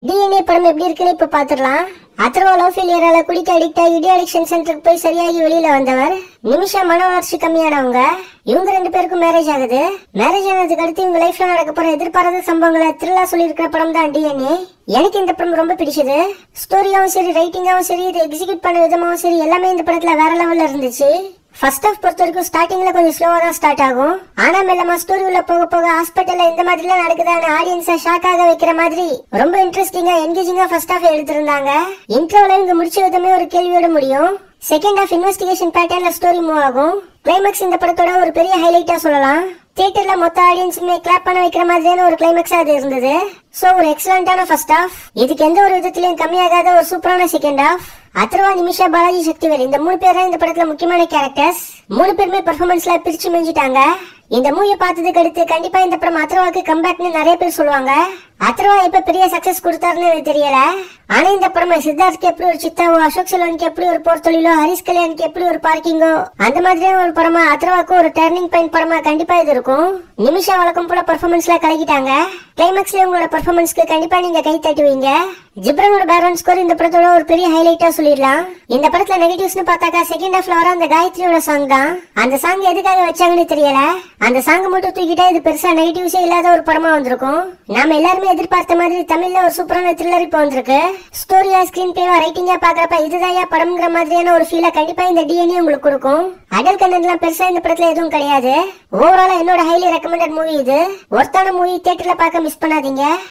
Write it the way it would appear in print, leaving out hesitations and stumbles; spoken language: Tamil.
டிஎன்ஏ படம் எப்படி இருக்குன்னு இப்ப பாத்துடலாம். அத்ரவா லவ் ஃபெயிலியரால குடிக்க அடிக்ட் ஆகி டி அடிக்ஷன் சென்டருக்கு போய் சரியாகி வெளியில வந்தவர். நிமிஷா மன வளர்ச்சி கம்மியானவங்க. இவங்க ரெண்டு பேருக்கும் மேரேஜ் ஆகுது. மேரேஜ் ஆனதுக்கு அடுத்து இவங்க லைஃப்ல நடக்க போற எதிர்பாராத சம்பவங்களை த்ரில்லா சொல்லியிருக்கிற படம் தான் டிஎன்ஏ. எனக்கு இந்த படம் ரொம்ப பிடிச்சது. ஸ்டோரியாவும் சரி, ரைட்டிங்காவும் சரி, இதை எக்ஸிக்யூட் பண்ண விதமாவும் சரி, எல்லாமே இந்த படத்துல வேற லெவல்ல இருந்துச்சு. ஃபர்ஸ்ட் ஆஃப் பொறுத்த வரைக்கும் ஸ்டார்டிங்ல கொஞ்சம் ஸ்லோவா தான் ஸ்டார்ட் ஆகும். ஆனா மெல்லமா ஸ்டோரி உள்ள போக போக ஹாஸ்பிட்டல்ல இந்த மாதிரி எல்லாம் நடக்குதான்னு ஆடியன்ஸை ஷாக் ஆக வைக்கிற மாதிரி ரொம்ப இன்ட்ரெஸ்டிங்கா என்கேஜிங்கா ஃபர்ஸ்ட் ஆஃப் எடுத்திருந்தாங்க. இன்ட்ரோல இவங்க முடிச்ச விதமே ஒரு கேள்வியோட முடியும். செகண்ட் ஆஃப் இன்வெஸ்டிகேஷன் பேட்டர்ன்ல ஸ்டோரி மூவ் ஆகும். கிளைமேக்ஸ் இந்த படத்தோட ஒரு பெரிய ஹைலைட்டா சொல்லலாம். தியேட்டர்ல மொத்த ஆடியன்ஸுமே கிளாப் பண்ண வைக்கிற மாதிரியான ஒரு கிளைமேக்ஸா அது இருந்தது. சோ ஒரு எக்ஸலண்டான ஃபர்ஸ்ட் ஆஃப், இதுக்கு எந்த ஒரு விதத்திலையும் கம்மியாகாத ஒரு சூப்பரான செகண்ட் ஆஃப். அத்ரவா, நிமிஷா, பாலாஜி, சக்திவேல் இந்த மூணு பேர் தான் இந்த படத்துல முக்கியமான கேரக்டர்ஸ். மூணு பேருமே பெர்ஃபார்மன்ஸ்ல பிரிச்சு மெஞ்சிட்டாங்க. இந்த மூவியை பார்த்ததுக்கு அடுத்து கண்டிப்பா இந்த படம் அத்ரவாக்கு கம்பேக்னு நிறைய பேர் சொல்லுவாங்க. அத்ரவா எப்ப பெரிய சக்சஸ் கொடுத்தாருன்னு எனக்கு தெரியல. ஆனா இந்த படம் சித்தார்த்துக்கு எப்படி ஒரு சித்தாவோ, அசோக் செல்வனுக்கு எப்படி ஒரு போர் தொழிலோ, ஹரிஸ் கல்யாணுக்கு எப்படி ஒரு பார்க்கிங்கோ, அந்த மாதிரியான ஒரு படமா அத்ரவாக்கு ஒரு டர்னிங் பாயிண்ட் படமா கண்டிப்பா இது இருக்கும். நிமிஷா வழக்கம் போல பெர்ஃபார்மன்ஸ்ல கலக்கிட்டாங்க. கிளைமேக்ஸ்ல உங்களோட பெர்ஃபார்மன்ஸ்க்கு கண்டிப்பா நீங்க கை தட்டுவீங்க. ஜிப்ரானோட பேக்ரவுண்ட் ஸ்கோர் இந்த படத்தோட ஒரு பெரிய ஹைலைட்டா சொல்லிடலாம். இந்த படத்துல நெகட்டிவ்ஸ்னு பார்த்தாக்கா செகண்ட் ஹாஃப்ல வர அந்த காயத்ரியோட சாங் தான். அந்த சாங் எதுக்காக வச்சாங்கன்னு தெரியல. அந்த சாங் மட்டும் தூக்கிட்டா இது பெருசா நெகட்டிவ்ஸே இல்லாத ஒரு படமா வந்திருக்கும். நாம எல்லாருமே எதிர்பார்த்த மாதிரி தமிழ்ல ஒரு சூப்பரான த்ரில்லர் இப்போ வந்திருக்கு. ஸ்டோரியா, ஸ்கிரீன் பிளேவா, ரைட்டிங்கா பாக்குறப்ப இதுதான் படம்ங்கிற மாதிரியான ஒரு ஃபீலை கண்டிப்பா இந்த டிஎன்ஏ உங்களுக்கு கொடுக்கும். அடல் கண்டென்ட் எல்லாம் பெருசா இந்த படத்துல எதுவும் கிடையாது. ஓவராலா என்னோட ஹைலி ரெக்கமெண்டட் மூவி இது. ஒர்த்தான மூவி, தியேட்டர்ல பார்க்க மிஸ் பண்ணாதீங்க.